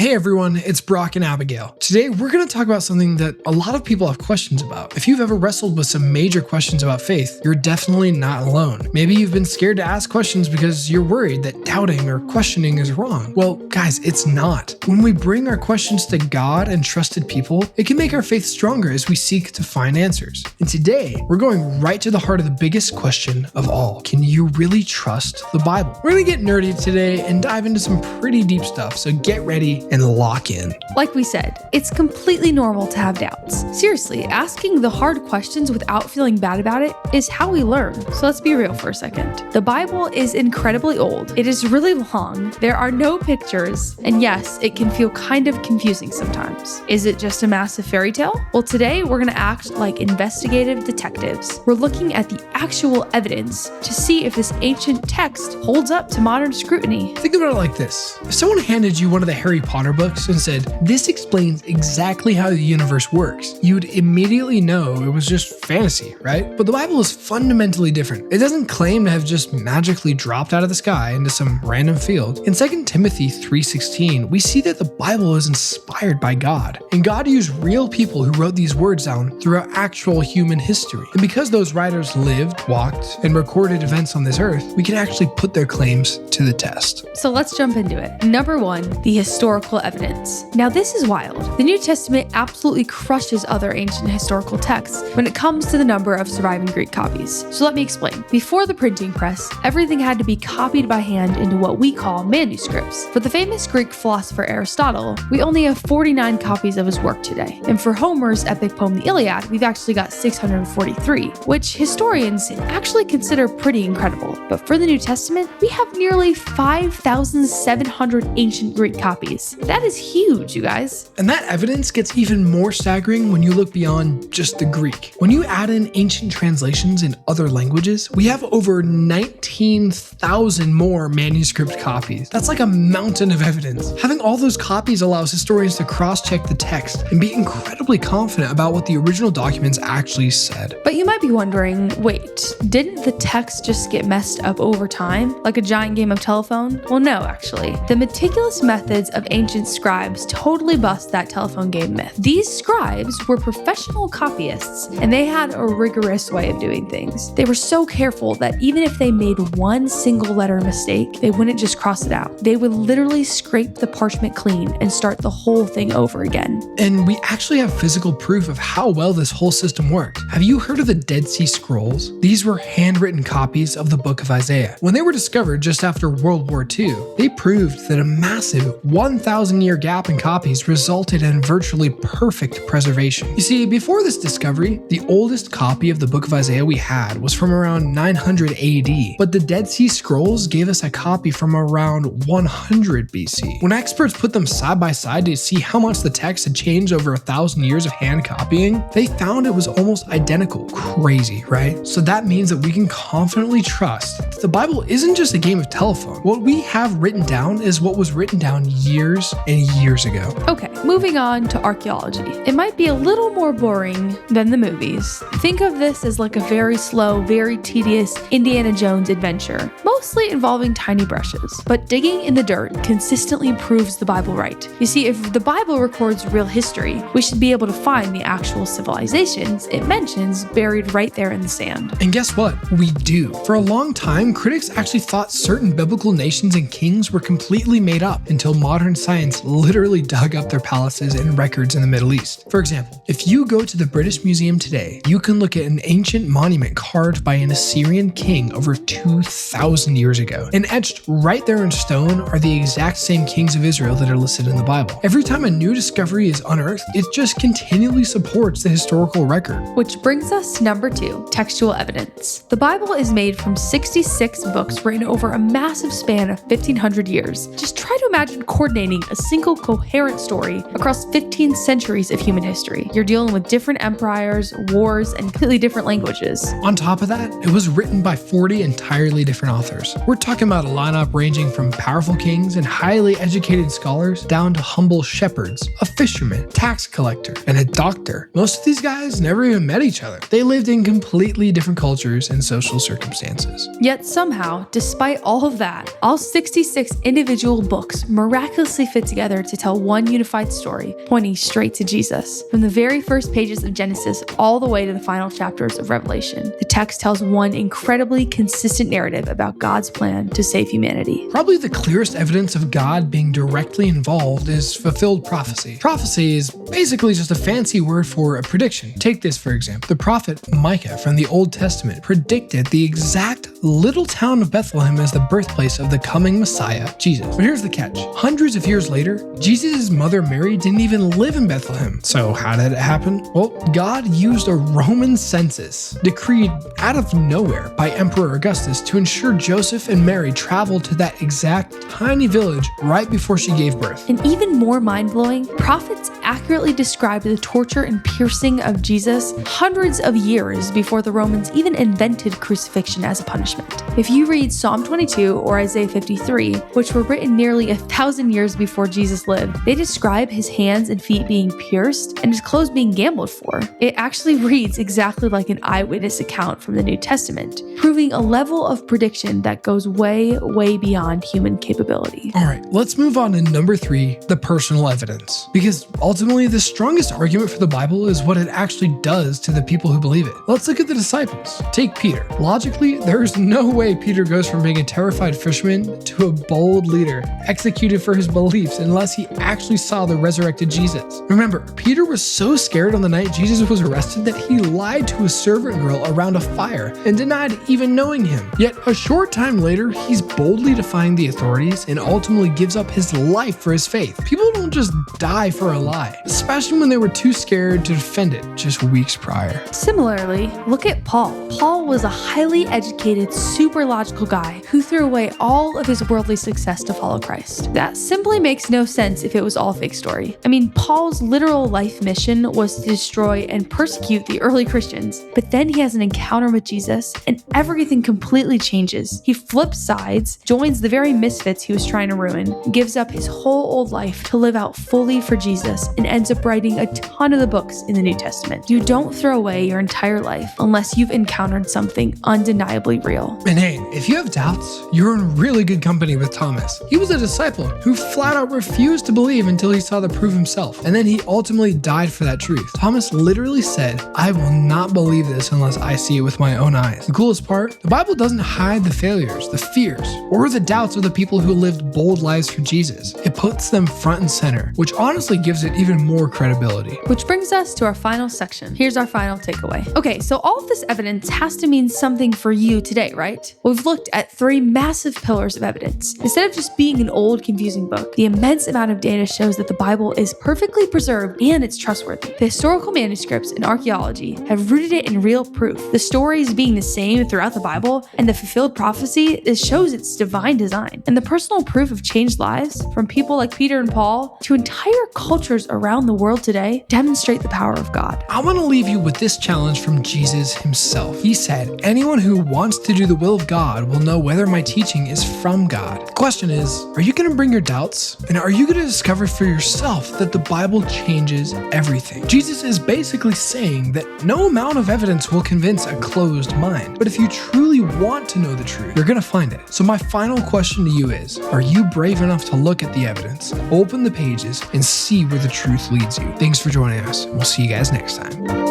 Hey everyone, it's Brock and Abigail. Today we're going to talk about something that a lot of people have questions about. If you've ever wrestled with some major questions about faith, you're definitely not alone. Maybe you've been scared to ask questions because you're worried that doubting or questioning is wrong. Well, guys, it's not. When we bring our questions to God and trusted people, it can make our faith stronger as we seek to find answers. And today, we're going right to the heart of the biggest question of all. Can you really trust the Bible? We're going to get nerdy today and dive into some pretty deep stuff, so get ready and lock in. Like we said, it's completely normal to have doubts. Seriously, asking the hard questions without feeling bad about it is how we learn. So let's be real for a second. The Bible is incredibly old. It is really long. There are no pictures. And yes, it can feel kind of confusing sometimes. Is it just a massive fairy tale? Well, today we're going to act like investigative detectives. We're looking at the actual evidence to see if this ancient text holds up to modern scrutiny. Think about it like this. If someone handed you one of the Harry Potter books and said, "This explains exactly how the universe works," you'd immediately know it was just fantasy, right? But the Bible is fundamentally different. It doesn't claim to have just magically dropped out of the sky into some random field. In 2 Timothy 3:16, we see that the Bible is inspired by God, and God used real people who wrote these words down throughout actual human history. And because those writers lived, walked, and recorded events on this earth, we can actually put their claims to the test. So let's jump into it. Number one, the historical evidence. Now this is wild. The New Testament absolutely crushes other ancient historical texts when it comes to the number of surviving Greek copies. So let me explain. Before the printing press, everything had to be copied by hand into what we call manuscripts. For the famous Greek philosopher Aristotle, we only have 49 copies of his work today. And for Homer's epic poem, the Iliad, we've actually got 643, which historians actually consider pretty incredible. But for the New Testament, we have nearly 5,700 ancient Greek copies. That is huge, you guys. And that evidence gets even more staggering when you look beyond just the Greek. When you add in ancient translations in other languages, we have over 19,000 more manuscript copies. That's like a mountain of evidence. Having all those copies allows historians to cross-check the text and be incredibly confident about what the original documents actually said. But you might be wondering, wait, didn't the text just get messed up over time, like a giant game of telephone? Well, no, actually. The meticulous methods of ancient scribes totally bust that telephone game myth. These scribes were professional copyists, and they had a rigorous way of doing things. They were so careful that even if they made one single letter mistake, they wouldn't just cross it out. They would literally scrape the parchment clean and start the whole thing over again. And we actually have physical proof of how well this whole system worked. Have you heard of the Dead Sea Scrolls? These were handwritten copies of the book of Isaiah. When they were discovered just after World War II, they proved that a massive 1,000-year gap in copies resulted in virtually perfect preservation. You see, before this discovery, the oldest copy of the book of Isaiah we had was from around 900 AD, but the Dead Sea Scrolls gave us a copy from around 100 BC. When experts put them side by side to see how much the text had changed over 1,000 years of hand copying, they found it was almost identical. Crazy, right? So that means that we can confidently trust that the Bible isn't just a game of telephone. What we have written down is what was written down years and years ago. Okay, moving on to archaeology. It might be a little more boring than the movies. Think of this as like a very slow, very tedious Indiana Jones adventure, mostly involving tiny brushes. But digging in the dirt consistently proves the Bible right. You see, if the Bible records real history, we should be able to find the actual civilizations it mentions buried right there in the sand. And guess what? We do. For a long time, critics actually thought certain biblical nations and kings were completely made up until modern science literally dug up their palaces and records in the Middle East. For example, if you go to the British Museum today, you can look at an ancient monument carved by an Assyrian king over 2,000 years ago. And etched right there in stone are the exact same kings of Israel that are listed in the Bible. Every time a new discovery is unearthed, it just continually supports the historical record. Which brings us to number 2, textual evidence. The Bible is made from 66 books written over a massive span of 1,500 years. Just try to imagine coordinating a single coherent story across 15 centuries of human history. You're dealing with different empires, wars, and completely different languages. On top of that, it was written by 40 entirely different authors. We're talking about a lineup ranging from powerful kings and highly educated scholars down to humble shepherds, a fisherman, tax collector, and a doctor. Most of these guys never even met each other. They lived in completely different cultures and social circumstances. Yet somehow, despite all of that, all 66 individual books miraculously fit together to tell one unified story, pointing straight to Jesus. From the very first pages of Genesis all the way to the final chapters of Revelation, the text tells one incredibly consistent narrative about God's plan to save humanity. Probably the clearest evidence of God being directly involved is fulfilled prophecy. Prophecy is basically just a fancy word for a prediction. Take this for example. The prophet Micah from the Old Testament predicted the exact little town of Bethlehem as the birthplace of the coming Messiah, Jesus. But here's the catch. Hundreds of years later, Jesus' mother Mary didn't even live in Bethlehem. So how did it happen? Well, God used a Roman census decreed out of nowhere by Emperor Augustus to ensure Joseph and Mary traveled to that exact tiny village right before she gave birth. And even more mind-blowing, prophets accurately described the torture and piercing of Jesus hundreds of years before the Romans even invented crucifixion as a punishment. If you read Psalm 22 or Isaiah 53, which were written nearly 1,000 years before Jesus lived, they describe his hands and feet being pierced and his clothes being gambled for. It actually reads exactly like an eyewitness account from the New Testament, proving a level of prediction that goes way, way beyond human capability. All right, let's move on to number 3, the personal evidence. Because ultimately, the strongest argument for the Bible is what it actually does to the people who believe it. Let's look at the disciples. Take Peter. Logically, there's no way Peter goes from being a terrified fisherman to a bold leader, executed for his beliefs, unless he actually saw the resurrected Jesus. Remember, Peter was so scared on the night Jesus was arrested that he lied to a servant girl around a fire and denied even knowing him. Yet a short time later, he's boldly defying the authorities and ultimately gives up his life for his faith. People don't just die for a lie, especially when they were too scared to defend it just weeks prior. Similarly, look at Paul. Paul was a highly educated, super logical guy who threw away all of his worldly success to follow Christ. That simply makes no sense if it was all a fake story. I mean, Paul's literal life mission was to destroy and persecute the early Christians, but then he has an encounter with Jesus and everything completely changes. He flips sides, joins the very misfits he was trying to ruin, gives up his whole old life to live out fully for Jesus, and ends up writing a ton of the books in the New Testament. You don't throw away your entire life unless you've encountered something undeniably real. And hey, if you have doubts, you're in really good company with Thomas. He was a disciple who flat out refused to believe until he saw the proof himself, and then he ultimately died for that truth. Thomas literally said, "I will not believe this unless I see it with my own eyes." The coolest part, the Bible doesn't hide the failures, the fears, or the doubts of the people who lived bold lives for Jesus. It puts them front and center, which honestly gives it even more credibility. Which brings us to our final section. Here's our final takeaway. Okay, so all of this evidence has to mean something for you today, right? We've looked at 3 massive pillars of evidence. Instead of just being an old, confusing book, the immense amount of data shows that the Bible is perfectly preserved and it's trustworthy. The historical manuscripts and archaeology have rooted it in real proof. The stories being the same throughout the Bible and the fulfilled prophecy, it shows its divine design. And the personal proof of changed lives, from people like Peter and Paul to entire cultures around the world today, demonstrate the power of God. I want to leave you with this challenge from Jesus himself. He said, "Anyone who wants to do the will of God will know whether my teaching is from God." The question is, are you going to bring your doubts? And are you going to discover for yourself that the Bible changes everything? Jesus is basically saying that no amount of evidence will convince a closed mind. But if you truly want to know the truth, you're going to find it. So my final question to you is, are you brave enough to look at the evidence, open the pages, and see where the truth leads you? Thanks for joining us, and we'll see you guys next time.